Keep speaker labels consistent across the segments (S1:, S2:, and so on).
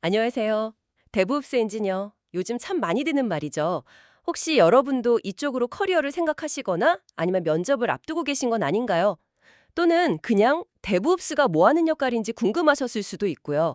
S1: 안녕하세요. 데브옵스 엔지니어. 요즘 참 많이 듣는 말이죠. 혹시 여러분도 이쪽으로 커리어를 생각하시거나 아니면 면접을 앞두고 계신 건 아닌가요? 또는 그냥 데브옵스가 뭐 하는 역할인지 궁금하셨을 수도 있고요.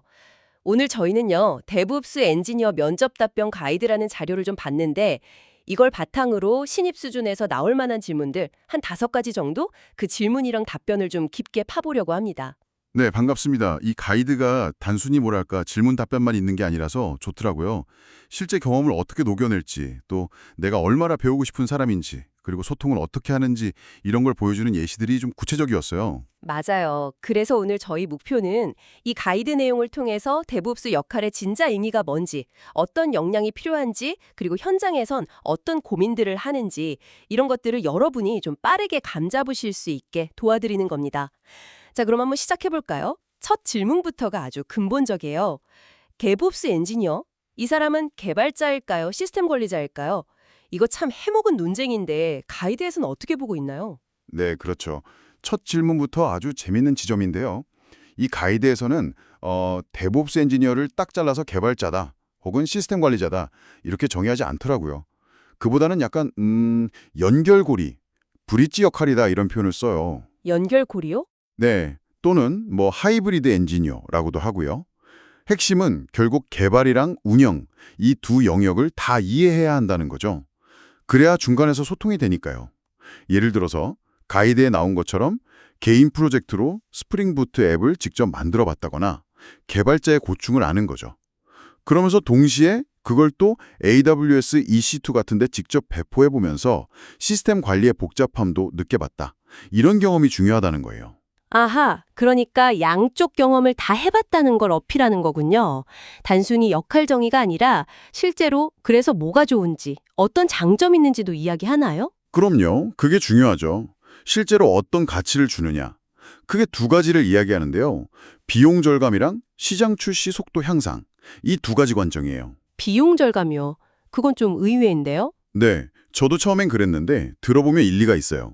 S1: 오늘 저희는요, 데브옵스 엔지니어 면접 답변 가이드라는 자료를 좀 봤는데 이걸 바탕으로 신입 수준에서 나올 만한 질문들 한 5가지 정도 그 질문이랑 답변을 좀 깊게 파보려고 합니다.
S2: 네, 반갑습니다. 이 가이드가 단순히 뭐랄까 질문 답변만 있는 게 아니라서 좋더라고요. 실제 경험을 어떻게 녹여낼지, 또 내가 얼마나 배우고 싶은 사람인지, 그리고 소통을 어떻게 하는지 이런 걸 보여주는 예시들이 좀 구체적이었어요.
S1: 맞아요. 그래서 오늘 저희 목표는 이 가이드 내용을 통해서 데브옵스 역할의 진짜 의미가 뭔지, 어떤 역량이 필요한지, 그리고 현장에선 어떤 고민들을 하는지 이런 것들을 여러분이 좀 빠르게 감잡으실 수 있게 도와드리는 겁니다. 자, 그럼 한번 시작해 볼까요? 첫 질문부터가 아주 근본적이에요. 데브옵스 엔지니어? 이 사람은 개발자일까요? 시스템 관리자일까요? 이거 참 해먹은 논쟁인데 가이드에서는 어떻게 보고 있나요?
S2: 네, 그렇죠. 첫 질문부터 아주 재밌는 지점인데요. 이 가이드에서는 데브옵스 엔지니어를 딱 잘라서 개발자다, 혹은 시스템 관리자다 이렇게 정의하지 않더라고요. 그보다는 약간 연결고리, 브릿지 역할이다 이런 표현을 써요.
S1: 연결고리요?
S2: 네, 또는 뭐 하이브리드 엔지니어라고도 하고요. 핵심은 결국 개발이랑 운영, 이 두 영역을 다 이해해야 한다는 거죠. 그래야 중간에서 소통이 되니까요. 예를 들어서 가이드에 나온 것처럼 개인 프로젝트로 스프링 부트 앱을 직접 만들어 봤다거나 개발자의 고충을 아는 거죠. 그러면서 동시에 그걸 또 AWS EC2 같은 데 직접 배포해 보면서 시스템 관리의 복잡함도 느껴봤다. 이런 경험이 중요하다는 거예요.
S1: 아하, 그러니까 양쪽 경험을 다 해봤다는 걸 어필하는 거군요. 단순히 역할 정의가 아니라 실제로 그래서 뭐가 좋은지, 어떤 장점이 있는지도 이야기하나요?
S2: 그럼요. 그게 중요하죠. 실제로 어떤 가치를 주느냐. 크게 두 가지를 이야기하는데요. 비용 절감이랑 시장 출시 속도 향상. 이 두 가지 관점이에요.
S1: 비용 절감이요. 그건 좀 의외인데요?
S2: 네, 저도 처음엔 그랬는데 들어보면 일리가 있어요.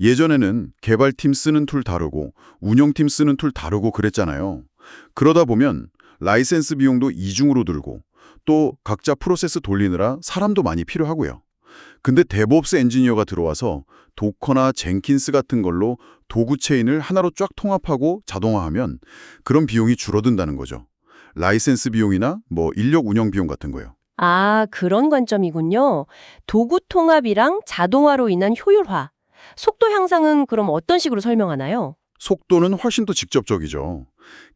S2: 예전에는 개발팀 쓰는 툴 다르고 운영팀 쓰는 툴 다르고 그랬잖아요. 그러다 보면 라이센스 비용도 이중으로 들고 또 각자 프로세스 돌리느라 사람도 많이 필요하고요. 근데 데브옵스 엔지니어가 들어와서 도커나 젠킨스 같은 걸로 도구 체인을 하나로 쫙 통합하고 자동화하면 그런 비용이 줄어든다는 거죠. 라이센스 비용이나 뭐 인력 운영 비용 같은 거요.
S1: 아, 그런 관점이군요. 도구 통합이랑 자동화로 인한 효율화. 속도 향상은 그럼 어떤 식으로 설명하나요?
S2: 속도는 훨씬 더 직접적이죠.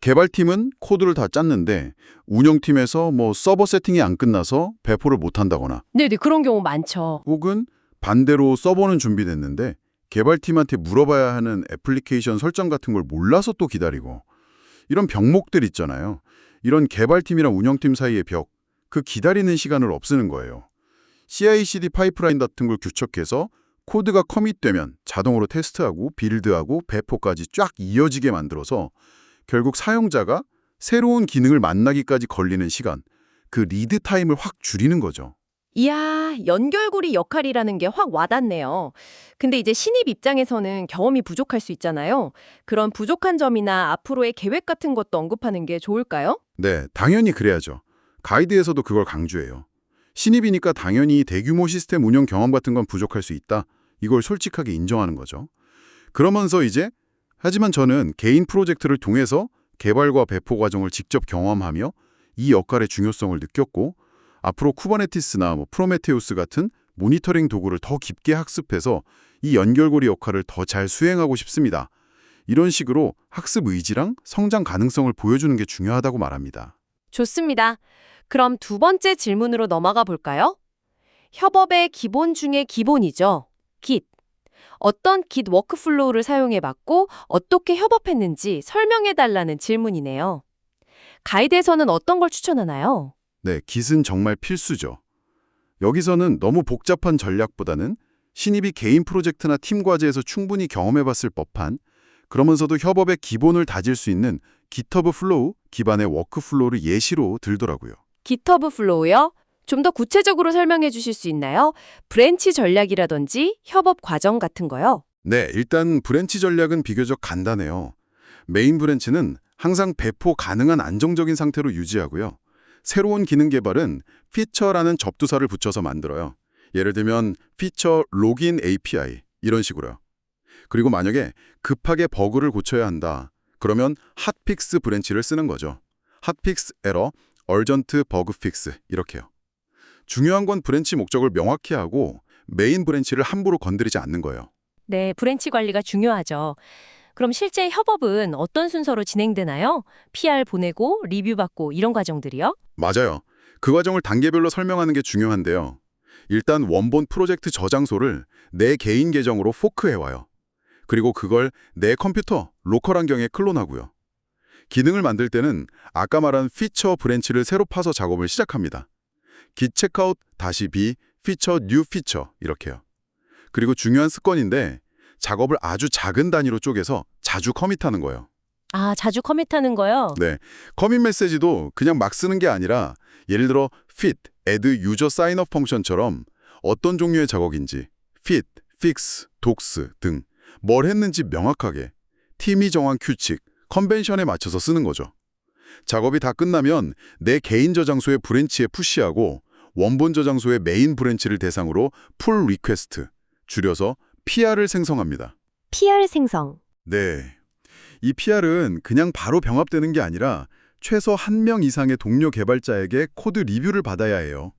S2: 개발팀은 코드를 다 짰는데 운영팀에서 뭐 서버 세팅이 안 끝나서 배포를 못 한다거나
S1: 네네, 그런 경우 많죠.
S2: 혹은 반대로 서버는 준비됐는데 개발팀한테 물어봐야 하는 애플리케이션 설정 같은 걸 몰라서 또 기다리고 이런 벽목들 있잖아요. 이런 개발팀이랑 운영팀 사이의 벽, 그 기다리는 시간을 없애는 거예요. CI/CD 파이프라인 같은 걸 규칙해서 코드가 커밋되면 자동으로 테스트하고 빌드하고 배포까지 쫙 이어지게 만들어서 결국 사용자가 새로운 기능을 만나기까지 걸리는 시간, 그 리드 타임을 확 줄이는 거죠.
S1: 이야, 연결고리 역할이라는 게 확 와닿네요. 근데 이제 신입 입장에서는 경험이 부족할 수 있잖아요. 그런 부족한 점이나 앞으로의 계획 같은 것도 언급하는 게 좋을까요?
S2: 네, 당연히 그래야죠. 가이드에서도 그걸 강조해요. 신입이니까 당연히 대규모 시스템 운영 경험 같은 건 부족할 수 있다. 이걸 솔직하게 인정하는 거죠. 그러면서 이제 하지만 저는 개인 프로젝트를 통해서 개발과 배포 과정을 직접 경험하며 이 역할의 중요성을 느꼈고 앞으로 쿠버네티스나 뭐 프로메테우스 같은 모니터링 도구를 더 깊게 학습해서 이 연결고리 역할을 더 잘 수행하고 싶습니다. 이런 식으로 학습 의지랑 성장 가능성을 보여주는 게 중요하다고 말합니다.
S1: 좋습니다. 그럼 두 번째 질문으로 넘어가 볼까요? 협업의 기본 중에 기본이죠. Git. 어떤 Git 워크플로우를 사용해봤고 어떻게 협업했는지 설명해달라는 질문이네요. 가이드에서는 어떤 걸 추천하나요?
S2: 네, 깃은 정말 필수죠. 여기서는 너무 복잡한 전략보다는 신입이 개인 프로젝트나 팀 과제에서 충분히 경험해봤을 법한 그러면서도 협업의 기본을 다질 수 있는 GitHub 플로우 기반의 워크플로우를 예시로 들더라고요.
S1: GitHub 플로우요? 좀 더 구체적으로 설명해 주실 수 있나요? 브랜치 전략이라든지 협업 과정 같은 거요.
S2: 네, 일단 브랜치 전략은 비교적 간단해요. 메인 브랜치는 항상 배포 가능한 안정적인 상태로 유지하고요. 새로운 기능 개발은 피처라는 접두사를 붙여서 만들어요. 예를 들면 피처 로긴 API 이런 식으로요. 그리고 만약에 급하게 버그를 고쳐야 한다. 그러면 핫픽스 브랜치를 쓰는 거죠. 핫픽스 에러, 얼전트 버그 픽스 이렇게요. 중요한 건 브랜치 목적을 명확히 하고 메인 브랜치를 함부로 건드리지 않는 거예요.
S3: 네, 브랜치 관리가 중요하죠. 그럼 실제 협업은 어떤 순서로 진행되나요? PR 보내고 리뷰 받고 이런 과정들이요?
S2: 맞아요. 그 과정을 단계별로 설명하는 게 중요한데요. 일단 원본 프로젝트 저장소를 내 개인 계정으로 포크해와요. 그리고 그걸 내 컴퓨터, 로컬 환경에 클론하고요. 기능을 만들 때는 아까 말한 피처 브랜치를 새로 파서 작업을 시작합니다. git checkout -b feature new feature 이렇게요. 그리고 중요한 습관인데 작업을 아주 작은 단위로 쪼개서 자주 커밋하는 거예요.
S3: 아, 자주 커밋하는 거요?
S2: 네, 커밋 메시지도 그냥 막 쓰는 게 아니라 예를 들어 fit, add user sign up 펑션처럼 어떤 종류의 작업인지 fit, fix, docs 등 뭘 했는지 명확하게 팀이 정한 규칙, 컨벤션에 맞춰서 쓰는 거죠. 작업이 다 끝나면 내 개인 저장소의 브랜치에 푸시하고 원본 저장소의 메인 브랜치를 대상으로 풀 리퀘스트, 줄여서 PR을 생성합니다.
S3: PR 생성.
S2: 네, 이 PR은 그냥 바로 병합되는 게 아니라 최소 1명 이상의 동료 개발자에게 코드 리뷰를 받아야 해요.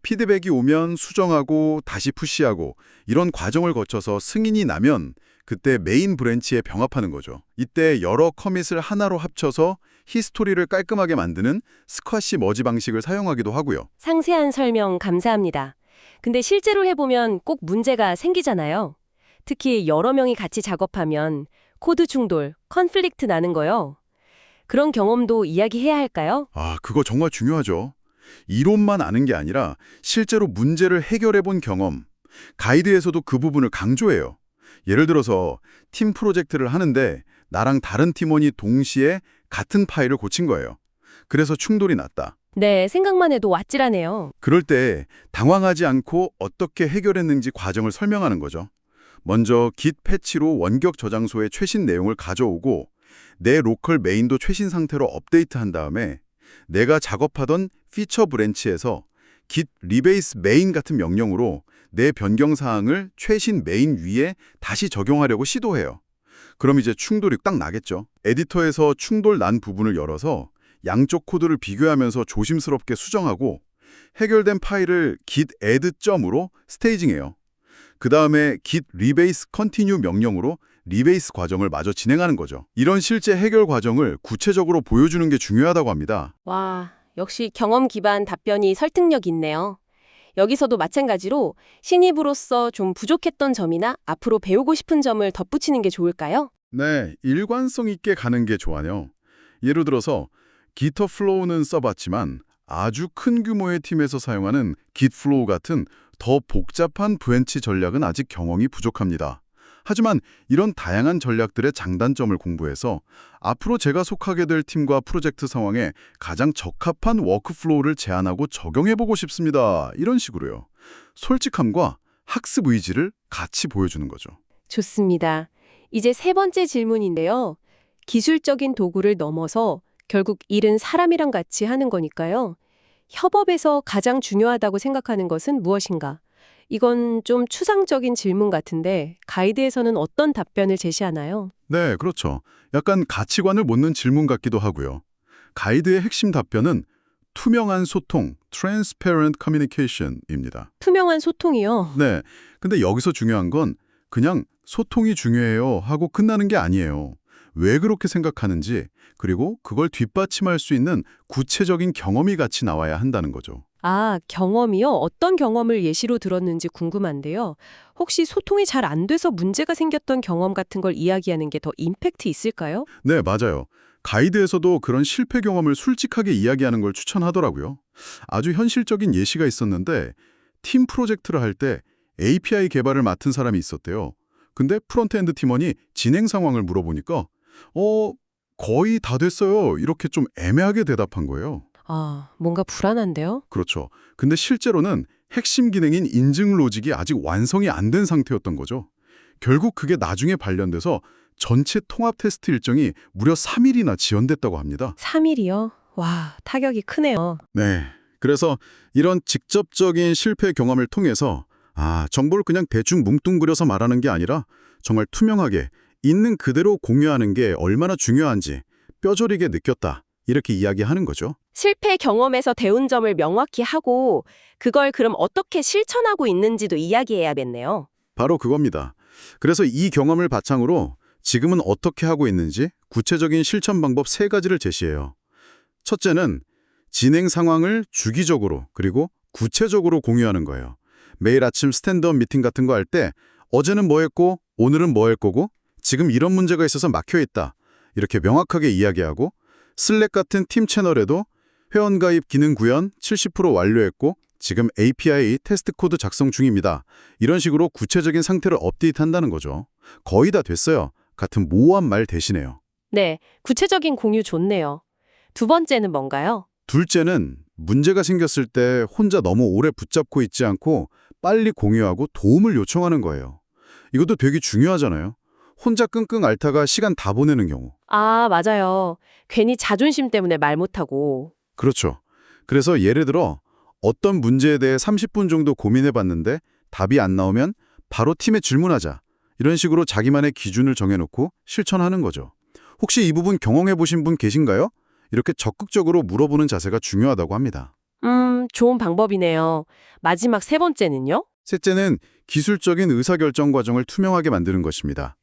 S2: 피드백이 오면 수정하고 다시 푸시하고 이런 과정을 거쳐서 승인이 나면 그때 메인 브랜치에 병합하는 거죠. 이때 여러 커밋을 하나로 합쳐서 히스토리를 깔끔하게 만드는 스쿼시 머지 방식을 사용하기도 하고요.
S1: 상세한 설명 감사합니다. 근데 실제로 해보면 꼭 문제가 생기잖아요. 특히 여러 명이 같이 작업하면 코드 충돌, 컨플릭트 나는 거요. 그런 경험도 이야기해야 할까요?
S2: 그거 정말 중요하죠. 이론만 아는 게 아니라 실제로 문제를 해결해 본 경험, 가이드에서도 그 부분을 강조해요. 예를 들어서 팀 프로젝트를 하는데 나랑 다른 팀원이 동시에 같은 파일을 고친 거예요. 그래서 충돌이 났다.
S1: 네, 생각만 해도 왓질하네요.
S2: 그럴 때 당황하지 않고 어떻게 해결했는지 과정을 설명하는 거죠. 먼저 git 패치로 원격 저장소의 최신 내용을 가져오고 내 로컬 메인도 최신 상태로 업데이트한 다음에 내가 작업하던 피처 브랜치에서 git rebase main 같은 명령으로 내 변경 사항을 최신 메인 위에 다시 적용하려고 시도해요. 그럼 이제 충돌이 딱 나겠죠. 에디터에서 충돌 난 부분을 열어서 양쪽 코드를 비교하면서 조심스럽게 수정하고 해결된 파일을 git add 점으로 스테이징해요. 그 다음에 git rebase continue 명령으로 리베이스 과정을 마저 진행하는 거죠. 이런 실제 해결 과정을 구체적으로 보여주는 게 중요하다고 합니다.
S1: 와, 역시 경험 기반 답변이 설득력 있네요. 여기서도 마찬가지로 신입으로서 좀 부족했던 점이나 앞으로 배우고 싶은 점을 덧붙이는 게 좋을까요?
S2: 네, 일관성 있게 가는 게 좋아요. 예를 들어서 기터 플로우는 써봤지만 아주 큰 규모의 팀에서 사용하는 Gitflow 같은 더 복잡한 브랜치 전략은 아직 경험이 부족합니다. 하지만 이런 다양한 전략들의 장단점을 공부해서 앞으로 제가 속하게 될 팀과 프로젝트 상황에 가장 적합한 워크플로우를 제안하고 적용해보고 싶습니다. 이런 식으로요. 솔직함과 학습 의지를 같이 보여주는 거죠.
S1: 좋습니다. 이제 세 번째 질문인데요. 기술적인 도구를 넘어서 결국 일은 사람이랑 같이 하는 거니까요. 협업에서 가장 중요하다고 생각하는 것은 무엇인가? 이건 좀 추상적인 질문 같은데 가이드에서는 어떤 답변을 제시하나요?
S2: 네, 그렇죠. 약간 가치관을 묻는 질문 같기도 하고요. 가이드의 핵심 답변은 투명한 소통, transparent communication입니다.
S1: 투명한 소통이요.
S2: 네, 근데 여기서 중요한 건 그냥 소통이 중요해요 하고 끝나는 게 아니에요. 왜 그렇게 생각하는지, 그리고 그걸 뒷받침할 수 있는 구체적인 경험이 같이 나와야 한다는 거죠.
S1: 아, 경험이요? 어떤 경험을 예시로 들었는지 궁금한데요. 혹시 소통이 잘 안 돼서 문제가 생겼던 경험 같은 걸 이야기하는 게 더 임팩트 있을까요?
S2: 네, 맞아요. 가이드에서도 그런 실패 경험을 솔직하게 이야기하는 걸 추천하더라고요. 아주 현실적인 예시가 있었는데 팀 프로젝트를 할 때 API 개발을 맡은 사람이 있었대요. 근데 프론트엔드 팀원이 진행 상황을 물어보니까 거의 다 됐어요. 이렇게 좀 애매하게 대답한 거예요.
S1: 아, 뭔가 불안한데요?
S2: 그렇죠. 근데 실제로는 핵심 기능인 인증 로직이 아직 완성이 안 된 상태였던 거죠. 결국 그게 나중에 발견돼서 전체 통합 테스트 일정이 무려 3일이나 지연됐다고 합니다.
S1: 3일이요? 와, 타격이 크네요.
S2: 네. 그래서 이런 직접적인 실패 경험을 통해서 정보를 그냥 대충 뭉뚱그려서 말하는 게 아니라 정말 투명하게 있는 그대로 공유하는 게 얼마나 중요한지 뼈저리게 느꼈다. 이렇게 이야기하는 거죠.
S1: 실패 경험에서 배운 점을 명확히 하고 그걸 그럼 어떻게 실천하고 있는지도 이야기해야겠네요.
S2: 바로 그겁니다. 그래서 이 경험을 바탕으로 지금은 어떻게 하고 있는지 구체적인 실천 방법 3가지를 제시해요. 첫째는 진행 상황을 주기적으로 그리고 구체적으로 공유하는 거예요. 매일 아침 스탠드업 미팅 같은 거 할 때 어제는 뭐 했고 오늘은 뭐 할 거고 지금 이런 문제가 있어서 막혀 있다. 이렇게 명확하게 이야기하고 슬랙 같은 팀 채널에도 회원가입 기능 구현 70% 완료했고 지금 API 테스트 코드 작성 중입니다. 이런 식으로 구체적인 상태를 업데이트한다는 거죠. 거의 다 됐어요. 같은 모호한 말 대신에요.
S1: 네, 구체적인 공유 좋네요. 두 번째는 뭔가요?
S2: 둘째는 문제가 생겼을 때 혼자 너무 오래 붙잡고 있지 않고 빨리 공유하고 도움을 요청하는 거예요. 이것도 되게 중요하잖아요. 혼자 끙끙 앓다가 시간 다 보내는 경우.
S1: 아, 맞아요. 괜히 자존심 때문에 말 못하고.
S2: 그렇죠. 그래서 예를 들어 어떤 문제에 대해 30분 정도 고민해봤는데 답이 안 나오면 바로 팀에 질문하자. 이런 식으로 자기만의 기준을 정해놓고 실천하는 거죠. 혹시 이 부분 경험해보신 분 계신가요? 이렇게 적극적으로 물어보는 자세가 중요하다고 합니다.
S1: 좋은 방법이네요. 마지막 3번째는요?
S2: 셋째는 기술적인 의사결정 과정을 투명하게 만드는 것입니다.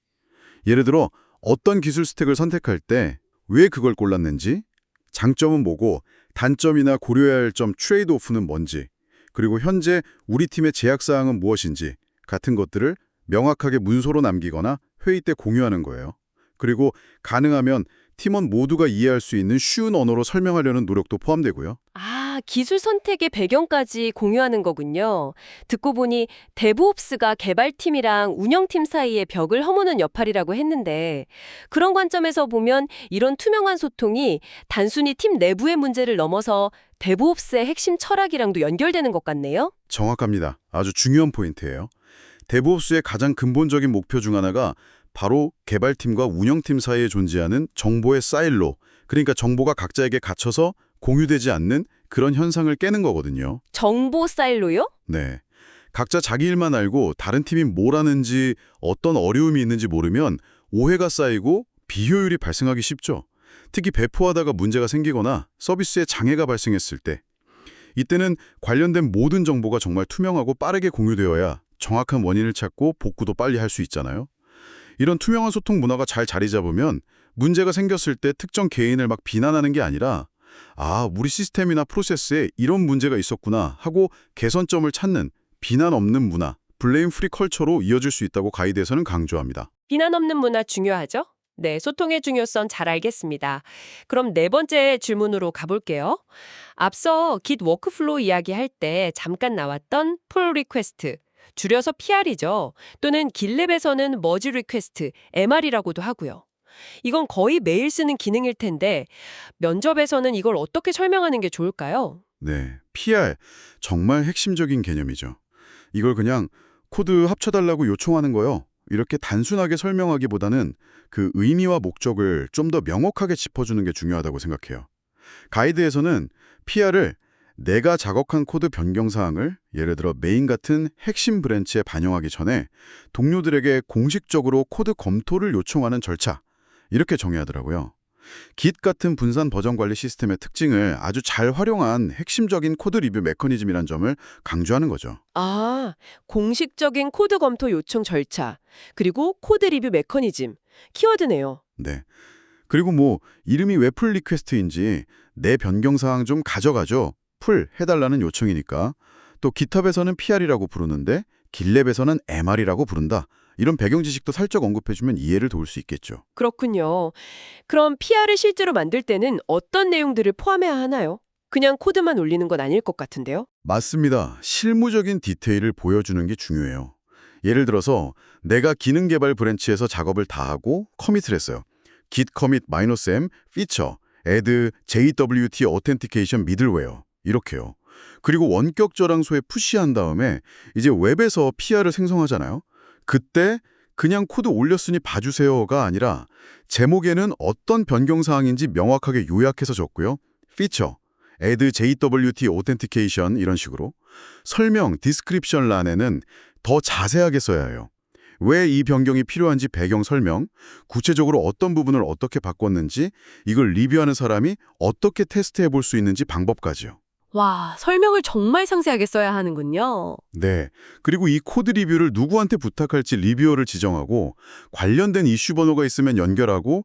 S2: 예를 들어 어떤 기술 스택을 선택할 때 왜 그걸 골랐는지, 장점은 뭐고 단점이나 고려해야 할 점 트레이드오프는 뭔지, 그리고 현재 우리 팀의 제약사항은 무엇인지 같은 것들을 명확하게 문서로 남기거나 회의 때 공유하는 거예요. 그리고 가능하면 팀원 모두가 이해할 수 있는 쉬운 언어로 설명하려는 노력도 포함되고요.
S1: 아, 기술 선택의 배경까지 공유하는 거군요. 듣고 보니 데브옵스가 개발팀이랑 운영팀 사이의 벽을 허무는 역할이라고 했는데 그런 관점에서 보면 이런 투명한 소통이 단순히 팀 내부의 문제를 넘어서 데브옵스의 핵심 철학이랑도 연결되는 것 같네요.
S2: 정확합니다. 아주 중요한 포인트예요. 데브옵스의 가장 근본적인 목표 중 하나가 바로 개발팀과 운영팀 사이에 존재하는 정보의 사일로, 그러니까 정보가 각자에게 갇혀서 공유되지 않는 그런 현상을 깨는 거거든요.
S1: 정보 사일로요?
S2: 네. 각자 자기 일만 알고 다른 팀이 뭘 하는지 어떤 어려움이 있는지 모르면 오해가 쌓이고 비효율이 발생하기 쉽죠. 특히 배포하다가 문제가 생기거나 서비스에 장애가 발생했을 때. 이때는 관련된 모든 정보가 정말 투명하고 빠르게 공유되어야 정확한 원인을 찾고 복구도 빨리 할 수 있잖아요. 이런 투명한 소통 문화가 잘 자리 잡으면 문제가 생겼을 때 특정 개인을 막 비난하는 게 아니라 우리 시스템이나 프로세스에 이런 문제가 있었구나 하고 개선점을 찾는 비난 없는 문화, 블레임 프리 컬처로 이어질 수 있다고 가이드에서는 강조합니다.
S1: 비난 없는 문화 중요하죠? 네, 소통의 중요성 잘 알겠습니다. 그럼 4번째 질문으로 가볼게요. 앞서 Git 워크플로우 이야기할 때 잠깐 나왔던 pull request, 줄여서 PR이죠. 또는 깃랩에서는 머지 리퀘스트, MR이라고도 하고요. 이건 거의 매일 쓰는 기능일 텐데 면접에서는 이걸 어떻게 설명하는 게 좋을까요?
S2: 네, PR 정말 핵심적인 개념이죠. 이걸 그냥 코드 합쳐달라고 요청하는 거요. 이렇게 단순하게 설명하기보다는 그 의미와 목적을 좀 더 명확하게 짚어주는 게 중요하다고 생각해요. 가이드에서는 PR을 내가 작업한 코드 변경 사항을 예를 들어 메인 같은 핵심 브랜치에 반영하기 전에 동료들에게 공식적으로 코드 검토를 요청하는 절차, 이렇게 정의하더라고요. Git 같은 분산 버전 관리 시스템의 특징을 아주 잘 활용한 핵심적인 코드 리뷰 메커니즘이란 점을 강조하는 거죠.
S1: 아, 공식적인 코드 검토 요청 절차, 그리고 코드 리뷰 메커니즘, 키워드네요.
S2: 네. 그리고 이름이 왜 풀 리퀘스트인지 내 변경 사항 좀 가져가죠. 풀 해달라는 요청이니까. 또 깃허브에서는 PR이라고 부르는데 깃랩에서는 MR이라고 부른다. 이런 배경 지식도 살짝 언급해주면 이해를 도울 수 있겠죠.
S1: 그렇군요. 그럼 PR을 실제로 만들 때는 어떤 내용들을 포함해야 하나요? 그냥 코드만 올리는 건 아닐 것 같은데요?
S2: 맞습니다. 실무적인 디테일을 보여주는 게 중요해요. 예를 들어서 내가 기능 개발 브랜치에서 작업을 다 하고 커밋을 했어요. git commit -m feature add JWT authentication middleware 이렇게요. 그리고 원격 저장소에 푸시한 다음에 이제 웹에서 PR을 생성하잖아요. 그때 그냥 코드 올렸으니 봐주세요가 아니라 제목에는 어떤 변경사항인지 명확하게 요약해서 적고요. 피처, add JWT authentication 이런 식으로 설명, 디스크립션 란에는 더 자세하게 써야 해요. 왜 이 변경이 필요한지 배경 설명, 구체적으로 어떤 부분을 어떻게 바꿨는지, 이걸 리뷰하는 사람이 어떻게 테스트해 볼 수 있는지 방법까지요.
S1: 와, 설명을 정말 상세하게 써야 하는군요.
S2: 네. 그리고 이 코드 리뷰를 누구한테 부탁할지 리뷰어를 지정하고 관련된 이슈 번호가 있으면 연결하고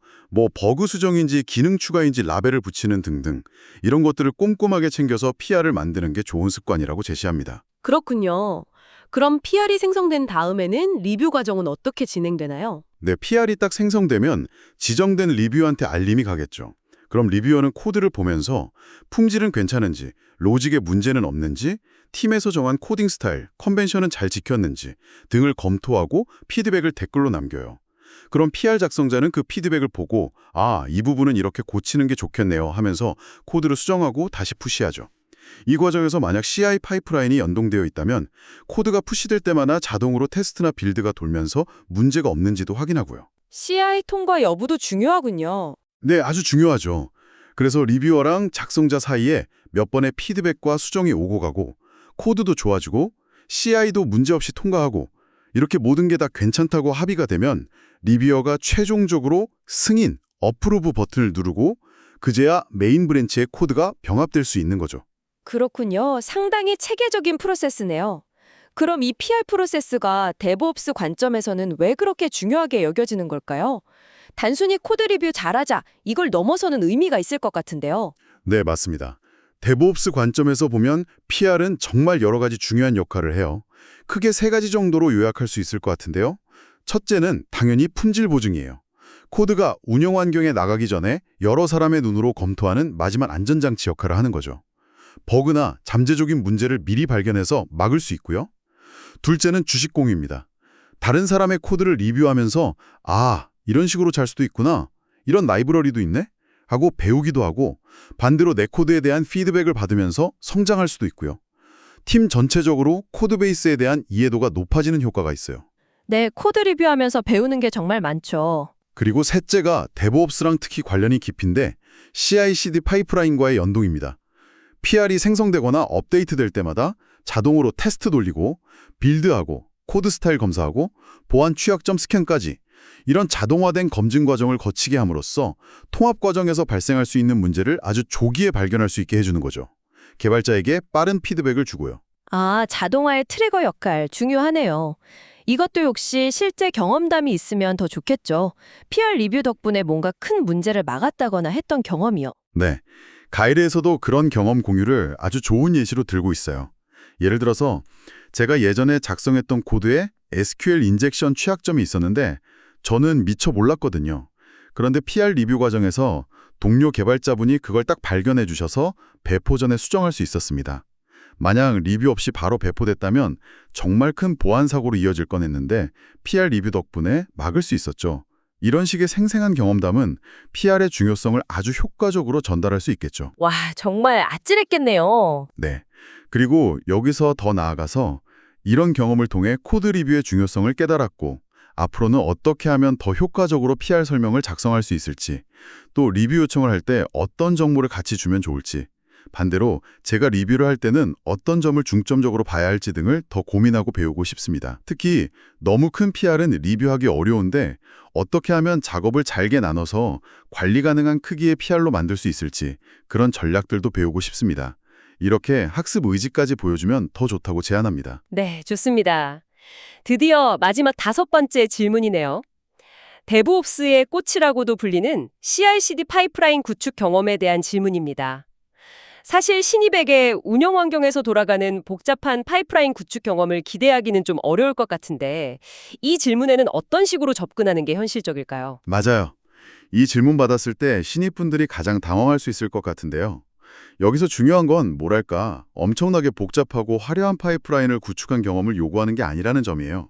S2: 버그 수정인지 기능 추가인지 라벨을 붙이는 등등 이런 것들을 꼼꼼하게 챙겨서 PR을 만드는 게 좋은 습관이라고 제시합니다.
S1: 그렇군요. 그럼 PR이 생성된 다음에는 리뷰 과정은 어떻게 진행되나요?
S2: 네, PR이 딱 생성되면 지정된 리뷰어한테 알림이 가겠죠. 그럼 리뷰어는 코드를 보면서 품질은 괜찮은지, 로직에 문제는 없는지, 팀에서 정한 코딩 스타일, 컨벤션은 잘 지켰는지 등을 검토하고 피드백을 댓글로 남겨요. 그럼 PR 작성자는 그 피드백을 보고 이 부분은 이렇게 고치는 게 좋겠네요 하면서 코드를 수정하고 다시 푸시하죠. 이 과정에서 만약 CI 파이프라인이 연동되어 있다면 코드가 푸시될 때마다 자동으로 테스트나 빌드가 돌면서 문제가 없는지도 확인하고요.
S1: CI 통과 여부도 중요하군요.
S2: 네, 아주 중요하죠. 그래서 리뷰어랑 작성자 사이에 몇 번의 피드백과 수정이 오고 가고 코드도 좋아지고 CI도 문제없이 통과하고 이렇게 모든 게 다 괜찮다고 합의가 되면 리뷰어가 최종적으로 승인, 어프로브 버튼을 누르고 그제야 메인 브랜치의 코드가 병합될 수 있는 거죠.
S1: 그렇군요. 상당히 체계적인 프로세스네요. 그럼 이 PR 프로세스가 데브옵스 관점에서는 왜 그렇게 중요하게 여겨지는 걸까요? 단순히 코드 리뷰 잘하자, 이걸 넘어서는 의미가 있을 것 같은데요.
S2: 네, 맞습니다. 데브옵스 관점에서 보면 PR은 정말 여러 가지 중요한 역할을 해요. 크게 3가지 정도로 요약할 수 있을 것 같은데요. 첫째는 당연히 품질 보증이에요. 코드가 운영 환경에 나가기 전에 여러 사람의 눈으로 검토하는 마지막 안전장치 역할을 하는 거죠. 버그나 잠재적인 문제를 미리 발견해서 막을 수 있고요. 둘째는 주식 공유입니다. 다른 사람의 코드를 리뷰하면서 이런 식으로 잘 수도 있구나, 이런 라이브러리도 있네 하고 배우기도 하고 반대로 내 코드에 대한 피드백을 받으면서 성장할 수도 있고요. 팀 전체적으로 코드베이스에 대한 이해도가 높아지는 효과가 있어요.
S3: 네, 코드 리뷰하면서 배우는 게 정말 많죠.
S2: 그리고 셋째가 데브옵스랑 특히 관련이 깊은데 CI/CD 파이프라인과의 연동입니다. PR이 생성되거나 업데이트될 때마다 자동으로 테스트 돌리고 빌드하고 코드 스타일 검사하고 보안 취약점 스캔까지 이런 자동화된 검증 과정을 거치게 함으로써 통합 과정에서 발생할 수 있는 문제를 아주 조기에 발견할 수 있게 해주는 거죠. 개발자에게 빠른 피드백을 주고요.
S3: 자동화의 트리거 역할 중요하네요. 이것도 역시 실제 경험담이 있으면 더 좋겠죠. PR 리뷰 덕분에 뭔가 큰 문제를 막았다거나 했던 경험이요.
S2: 네, 가이드에서도 그런 경험 공유를 아주 좋은 예시로 들고 있어요. 예를 들어서 제가 예전에 작성했던 코드에 SQL 인젝션 취약점이 있었는데 저는 미처 몰랐거든요. 그런데 PR 리뷰 과정에서 동료 개발자분이 그걸 딱 발견해 주셔서 배포 전에 수정할 수 있었습니다. 만약 리뷰 없이 바로 배포됐다면 정말 큰 보안 사고로 이어질 뻔했는데 PR 리뷰 덕분에 막을 수 있었죠. 이런 식의 생생한 경험담은 PR의 중요성을 아주 효과적으로 전달할 수 있겠죠.
S3: 와, 정말 아찔했겠네요.
S2: 네. 그리고 여기서 더 나아가서 이런 경험을 통해 코드 리뷰의 중요성을 깨달았고 앞으로는 어떻게 하면 더 효과적으로 PR 설명을 작성할 수 있을지, 또 리뷰 요청을 할 때 어떤 정보를 같이 주면 좋을지, 반대로 제가 리뷰를 할 때는 어떤 점을 중점적으로 봐야 할지 등을 더 고민하고 배우고 싶습니다. 특히 너무 큰 PR은 리뷰하기 어려운데 어떻게 하면 작업을 잘게 나눠서 관리 가능한 크기의 PR로 만들 수 있을지 그런 전략들도 배우고 싶습니다. 이렇게 학습 의지까지 보여주면 더 좋다고 제안합니다.
S3: 네, 좋습니다. 드디어 마지막 5번째 질문이네요. 데브옵스의 꽃이라고도 불리는 CI/CD 파이프라인 구축 경험에 대한 질문입니다. 사실 신입에게 운영 환경에서 돌아가는 복잡한 파이프라인 구축 경험을 기대하기는 좀 어려울 것 같은데 이 질문에는 어떤 식으로 접근하는 게 현실적일까요?
S2: 맞아요. 이 질문 받았을 때 신입분들이 가장 당황할 수 있을 것 같은데요. 여기서 중요한 건 뭐랄까 엄청나게 복잡하고 화려한 파이프라인을 구축한 경험을 요구하는 게 아니라는 점이에요.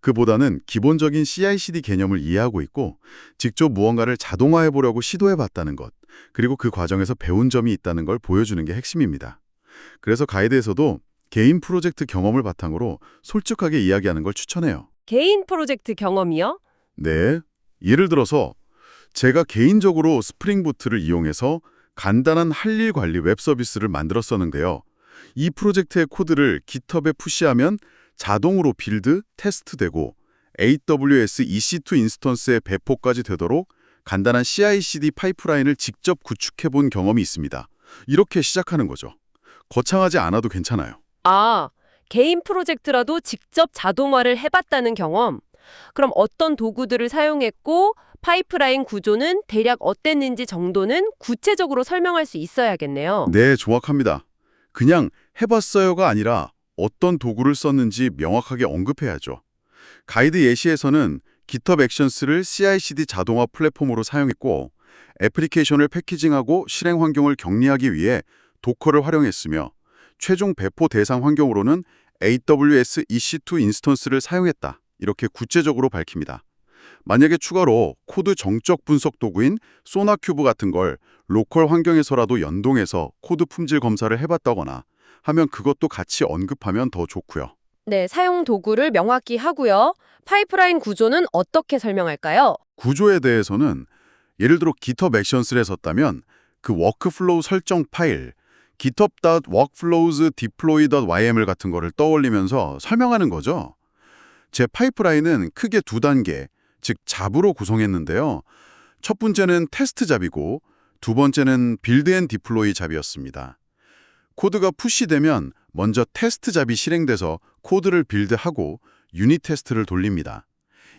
S2: 그보다는 기본적인 CI/CD 개념을 이해하고 있고 직접 무언가를 자동화해보려고 시도해봤다는 것, 그리고 그 과정에서 배운 점이 있다는 걸 보여주는 게 핵심입니다. 그래서 가이드에서도 개인 프로젝트 경험을 바탕으로 솔직하게 이야기하는 걸 추천해요.
S3: 개인 프로젝트 경험이요?
S2: 네, 예를 들어서 제가 개인적으로 스프링 부트를 이용해서 간단한 할 일 관리 웹 서비스를 만들었었는데요. 이 프로젝트의 코드를 GitHub에 푸시하면 자동으로 빌드, 테스트되고 AWS EC2 인스턴스의 배포까지 되도록 간단한 CI/CD 파이프라인을 직접 구축해본 경험이 있습니다. 이렇게 시작하는 거죠. 거창하지 않아도 괜찮아요.
S3: 아, 개인 프로젝트라도 직접 자동화를 해봤다는 경험. 그럼 어떤 도구들을 사용했고 파이프라인 구조는 대략 어땠는지 정도는 구체적으로 설명할 수 있어야겠네요.
S2: 네, 정확합니다. 그냥 해봤어요가 아니라 어떤 도구를 썼는지 명확하게 언급해야죠. 가이드 예시에서는 GitHub 액션스를 CI/CD 자동화 플랫폼으로 사용했고 애플리케이션을 패키징하고 실행 환경을 격리하기 위해 도커를 활용했으며 최종 배포 대상 환경으로는 AWS EC2 인스턴스를 사용했다. 이렇게 구체적으로 밝힙니다. 만약에 추가로 코드 정적 분석 도구인 소나큐브 같은 걸 로컬 환경에서라도 연동해서 코드 품질 검사를 해봤다거나 하면 그것도 같이 언급하면 더 좋고요.
S3: 네, 사용 도구를 명확히 하고요. 파이프라인 구조는 어떻게 설명할까요?
S2: 구조에 대해서는 예를 들어 GitHub 액션스를 썼다면 그 워크플로우 설정 파일 github.workflows.deploy.yml 같은 거를 떠올리면서 설명하는 거죠. 제 파이프라인은 크게 두 단계, 즉 잡으로 구성했는데요. 첫 번째는 테스트 잡이고 두 번째는 빌드 앤 디플로이 잡이었습니다. 코드가 푸시되면 먼저 테스트 잡이 실행돼서 코드를 빌드하고 유닛 테스트를 돌립니다.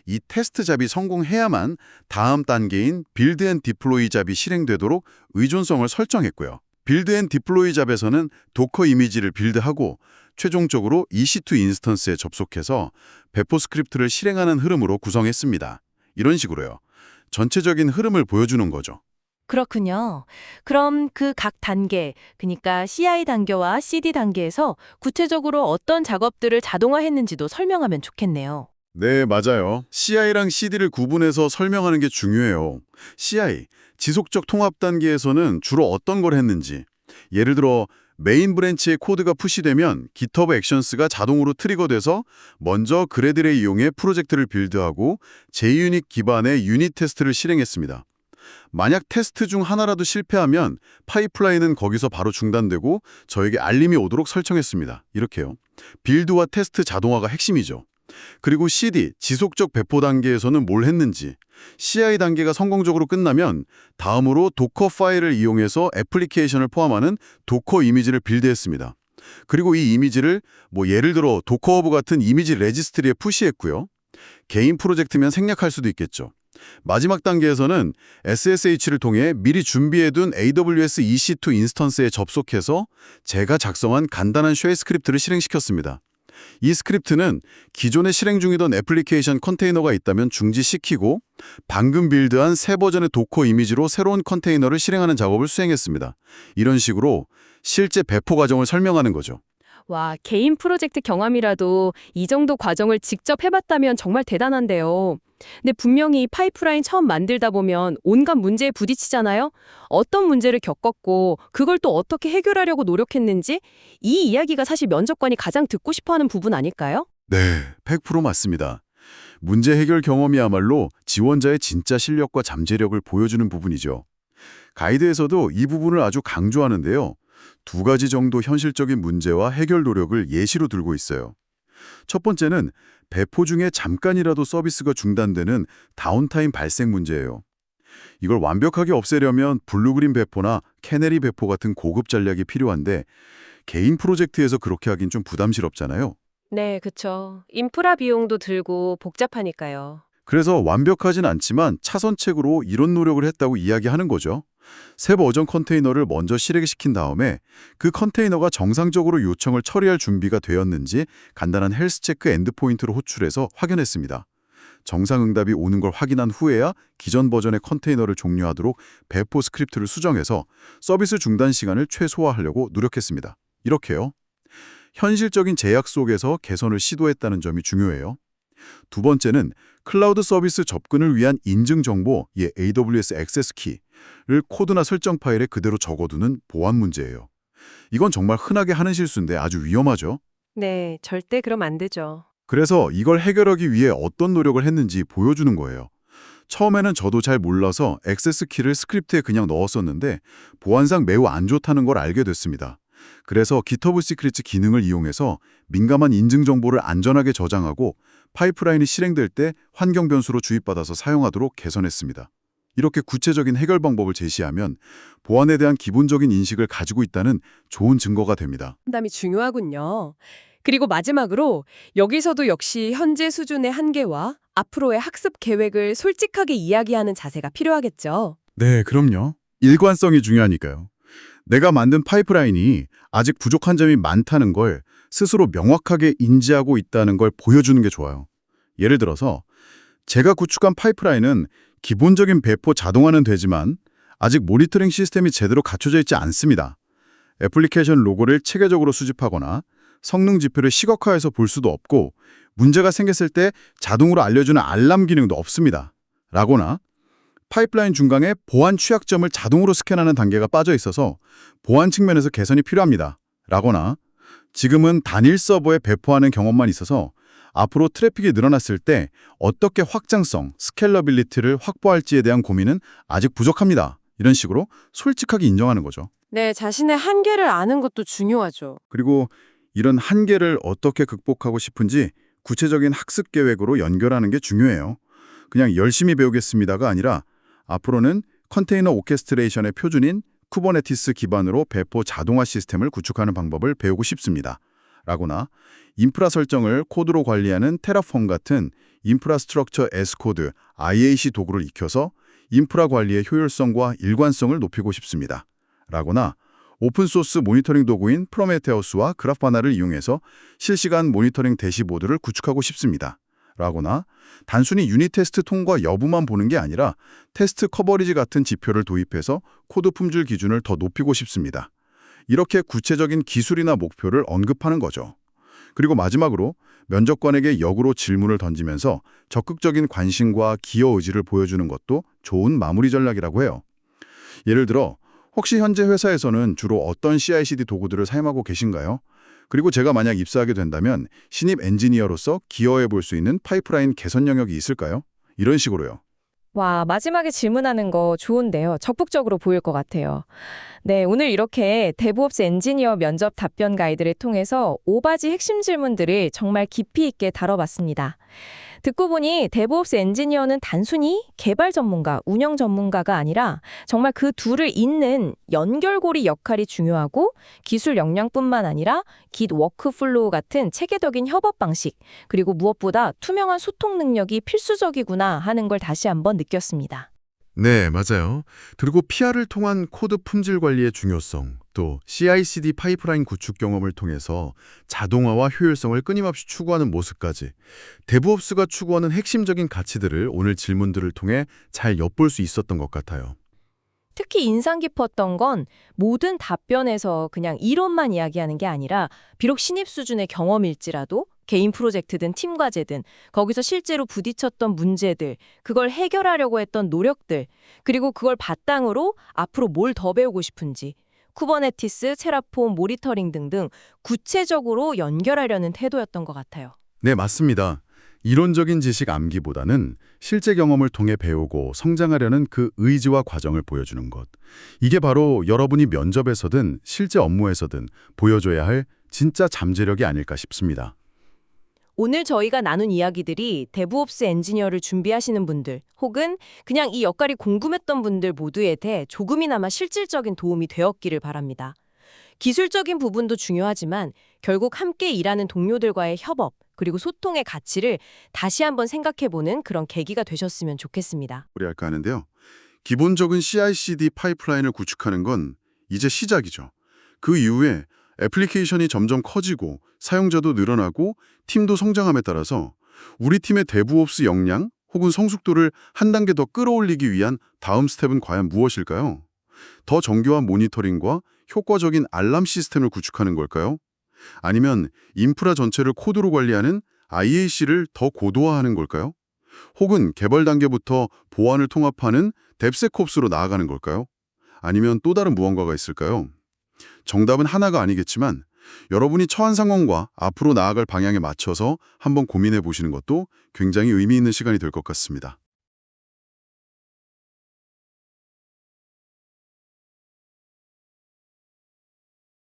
S2: 이 테스트 잡이 성공해야만 다음 단계인 빌드 앤 디플로이 잡이 실행되도록 의존성을 설정했고요. 빌드 앤 디플로이 잡에서는 도커 이미지를 빌드하고 최종적으로 EC2 인스턴스에 접속해서 배포 스크립트를 실행하는 흐름으로 구성했습니다. 이런 식으로요. 전체적인 흐름을 보여주는 거죠.
S4: 그렇군요. 그럼 그 각 단계, 그러니까 CI 단계와 CD 단계에서 구체적으로 어떤 작업들을 자동화했는지도 설명하면 좋겠네요.
S2: 네, 맞아요. CI랑 CD를 구분해서 설명하는 게 중요해요. CI, 지속적 통합 단계에서는 주로 어떤 걸 했는지, 예를 들어 메인 브랜치의 코드가 푸시되면 GitHub 액션스가 자동으로 트리거돼서 먼저 그래드를 이용해 프로젝트를 빌드하고 JUnit 기반의 유닛 테스트를 실행했습니다. 만약 테스트 중 하나라도 실패하면 파이프라인은 거기서 바로 중단되고 저에게 알림이 오도록 설정했습니다. 이렇게요. 빌드와 테스트 자동화가 핵심이죠. 그리고 CD, 지속적 배포 단계에서는 뭘 했는지, CI 단계가 성공적으로 끝나면 다음으로 도커 파일을 이용해서 애플리케이션을 포함하는 도커 이미지를 빌드했습니다. 그리고 이 이미지를 예를 들어 도커허브 같은 이미지 레지스트리에 푸시했고요. 개인 프로젝트면 생략할 수도 있겠죠. 마지막 단계에서는 SSH를 통해 미리 준비해둔 AWS EC2 인스턴스에 접속해서 제가 작성한 간단한 쉘 스크립트를 실행시켰습니다. 이 스크립트는 기존에 실행 중이던 애플리케이션 컨테이너가 있다면 중지시키고 방금 빌드한 새 버전의 도커 이미지로 새로운 컨테이너를 실행하는 작업을 수행했습니다. 이런 식으로 실제 배포 과정을 설명하는 거죠.
S3: 와, 개인 프로젝트 경험이라도 이 정도 과정을 직접 해봤다면 정말 대단한데요. 근데 분명히 파이프라인 처음 만들다 보면 온갖 문제에 부딪히잖아요. 어떤 문제를 겪었고 그걸 또 어떻게 해결하려고 노력했는지 이 이야기가 사실 면접관이 가장 듣고 싶어하는 부분 아닐까요?
S2: 네, 100% 맞습니다. 문제 해결 경험이야말로 지원자의 진짜 실력과 잠재력을 보여주는 부분이죠. 가이드에서도 이 부분을 아주 강조하는데요. 두 가지 정도 현실적인 문제와 해결 노력을 예시로 들고 있어요. 첫 번째는 배포 중에 잠깐이라도 서비스가 중단되는 다운타임 발생 문제예요. 이걸 완벽하게 없애려면 블루그린 배포나 캐네리 배포 같은 고급 전략이 필요한데 개인 프로젝트에서 그렇게 하긴 좀 부담스럽잖아요.
S3: 네, 그쵸. 인프라 비용도 들고 복잡하니까요.
S2: 그래서 완벽하진 않지만 차선책으로 이런 노력을 했다고 이야기하는 거죠. 새 버전 컨테이너를 먼저 실행시킨 다음에 그 컨테이너가 정상적으로 요청을 처리할 준비가 되었는지 간단한 헬스체크 엔드포인트로 호출해서 확인했습니다. 정상 응답이 오는 걸 확인한 후에야 기존 버전의 컨테이너를 종료하도록 배포 스크립트를 수정해서 서비스 중단 시간을 최소화하려고 노력했습니다. 이렇게요. 현실적인 제약 속에서 개선을 시도했다는 점이 중요해요. 두 번째는 클라우드 서비스 접근을 위한 인증 정보, AWS 액세스 키를 코드나 설정 파일에 그대로 적어두는 보안 문제예요. 이건 정말 흔하게 하는 실수인데 아주 위험하죠.
S3: 네, 절대 그럼 안 되죠.
S2: 그래서 이걸 해결하기 위해 어떤 노력을 했는지 보여주는 거예요. 처음에는 저도 잘 몰라서 액세스 키를 스크립트에 그냥 넣었었는데 보안상 매우 안 좋다는 걸 알게 됐습니다. 그래서 GitHub 시크릿 기능을 이용해서 민감한 인증 정보를 안전하게 저장하고 파이프라인이 실행될 때 환경 변수로 주입받아서 사용하도록 개선했습니다. 이렇게 구체적인 해결 방법을 제시하면 보안에 대한 기본적인 인식을 가지고 있다는 좋은 증거가 됩니다.
S3: 상담이 중요하군요. 그리고 마지막으로 여기서도 역시 현재 수준의 한계와 앞으로의 학습 계획을 솔직하게 이야기하는 자세가 필요하겠죠.
S2: 네, 그럼요. 일관성이 중요하니까요. 내가 만든 파이프라인이 아직 부족한 점이 많다는 걸 스스로 명확하게 인지하고 있다는 걸 보여주는 게 좋아요. 예를 들어서 제가 구축한 파이프라인은 기본적인 배포 자동화는 되지만 아직 모니터링 시스템이 제대로 갖춰져 있지 않습니다. 애플리케이션 로고를 체계적으로 수집하거나 성능 지표를 시각화해서 볼 수도 없고 문제가 생겼을 때 자동으로 알려주는 알람 기능도 없습니다. 라거나 파이프라인 중간에 보안 취약점을 자동으로 스캔하는 단계가 빠져 있어서 보안 측면에서 개선이 필요합니다. 라거나 지금은 단일 서버에 배포하는 경험만 있어서 앞으로 트래픽이 늘어났을 때 어떻게 확장성, 스케일러빌리티를 확보할지에 대한 고민은 아직 부족합니다. 이런 식으로 솔직하게 인정하는 거죠.
S4: 네, 자신의 한계를 아는 것도 중요하죠.
S2: 그리고 이런 한계를 어떻게 극복하고 싶은지 구체적인 학습 계획으로 연결하는 게 중요해요. 그냥 열심히 배우겠습니다가 아니라 앞으로는 컨테이너 오케스트레이션의 표준인 쿠버네티스 기반으로 배포 자동화 시스템을 구축하는 방법을 배우고 싶습니다. 라거나 인프라 설정을 코드로 관리하는 테라폼 같은 인프라스트럭처 S코드, IAC 도구를 익혀서 인프라 관리의 효율성과 일관성을 높이고 싶습니다. 라거나 오픈소스 모니터링 도구인 프로메테우스와 그라파나를 이용해서 실시간 모니터링 대시보드를 구축하고 싶습니다. 라거나 단순히 유닛 테스트 통과 여부만 보는 게 아니라 테스트 커버리지 같은 지표를 도입해서 코드 품질 기준을 더 높이고 싶습니다. 이렇게 구체적인 기술이나 목표를 언급하는 거죠. 그리고 마지막으로 면접관에게 역으로 질문을 던지면서 적극적인 관심과 기여 의지를 보여주는 것도 좋은 마무리 전략이라고 해요. 예를 들어 혹시 현재 회사에서는 주로 어떤 CI/CD 도구들을 사용하고 계신가요? 그리고 제가 만약 입사하게 된다면 신입 엔지니어로서 기여해 볼 수 있는 파이프라인 개선 영역이 있을까요? 이런 식으로요.
S5: 와, 마지막에 질문하는 거 좋은데요. 적극적으로 보일 것 같아요. 네, 오늘 이렇게 데브옵스 엔지니어 면접 답변 가이드를 통해서 5가지 핵심 질문들을 정말 깊이 있게 다뤄봤습니다. 듣고 보니 데브옵스 엔지니어는 단순히 개발 전문가, 운영 전문가가 아니라 정말 그 둘을 잇는 연결고리 역할이 중요하고 기술 역량뿐만 아니라 Git 워크플로우 같은 체계적인 협업 방식, 그리고 무엇보다 투명한 소통 능력이 필수적이구나 하는 걸 다시 한번 느꼈습니다.
S2: 네, 맞아요. 그리고 PR을 통한 코드 품질 관리의 중요성, 또 CI/CD 파이프라인 구축 경험을 통해서 자동화와 효율성을 끊임없이 추구하는 모습까지 데브옵스가 추구하는 핵심적인 가치들을 오늘 질문들을 통해 잘 엿볼 수 있었던 것 같아요.
S4: 특히 인상 깊었던 건 모든 답변에서 그냥 이론만 이야기하는 게 아니라 비록 신입 수준의 경험일지라도 개인 프로젝트든 팀 과제든 거기서 실제로 부딪혔던 문제들, 그걸 해결하려고 했던 노력들, 그리고 그걸 바탕으로 앞으로 뭘 더 배우고 싶은지 쿠버네티스, 테라폼, 모니터링 등등 구체적으로 연결하려는 태도였던 것 같아요.
S2: 네, 맞습니다. 이론적인 지식 암기보다는 실제 경험을 통해 배우고 성장하려는 그 의지와 과정을 보여주는 것. 이게 바로 여러분이 면접에서든 실제 업무에서든 보여줘야 할 진짜 잠재력이 아닐까 싶습니다.
S4: 오늘 저희가 나눈 이야기들이 데브옵스 엔지니어를 준비하시는 분들 혹은 그냥 이 역할이 궁금했던 분들 모두에 대해 조금이나마 실질적인 도움이 되었기를 바랍니다. 기술적인 부분도 중요하지만 결국 함께 일하는 동료들과의 협업 그리고 소통의 가치를 다시 한번 생각해보는 그런 계기가 되셨으면 좋겠습니다.
S2: 할까 하는데요. 기본적인 CI/CD 파이프라인을 구축하는 건 이제 시작이죠. 그 이후에 애플리케이션이 점점 커지고 사용자도 늘어나고 팀도 성장함에 따라서 우리 팀의 데브옵스 역량 혹은 성숙도를 한 단계 더 끌어올리기 위한 다음 스텝은 과연 무엇일까요? 더 정교한 모니터링과 효과적인 알람 시스템을 구축하는 걸까요? 아니면 인프라 전체를 코드로 관리하는 IAC를 더 고도화하는 걸까요? 혹은 개발 단계부터 보안을 통합하는 뎁세콥스로 나아가는 걸까요? 아니면 또 다른 무언가가 있을까요? 정답은 하나가 아니겠지만 여러분이 처한 상황과 앞으로 나아갈 방향에 맞춰서 한번 고민해 보시는 것도 굉장히 의미 있는 시간이 될 것 같습니다.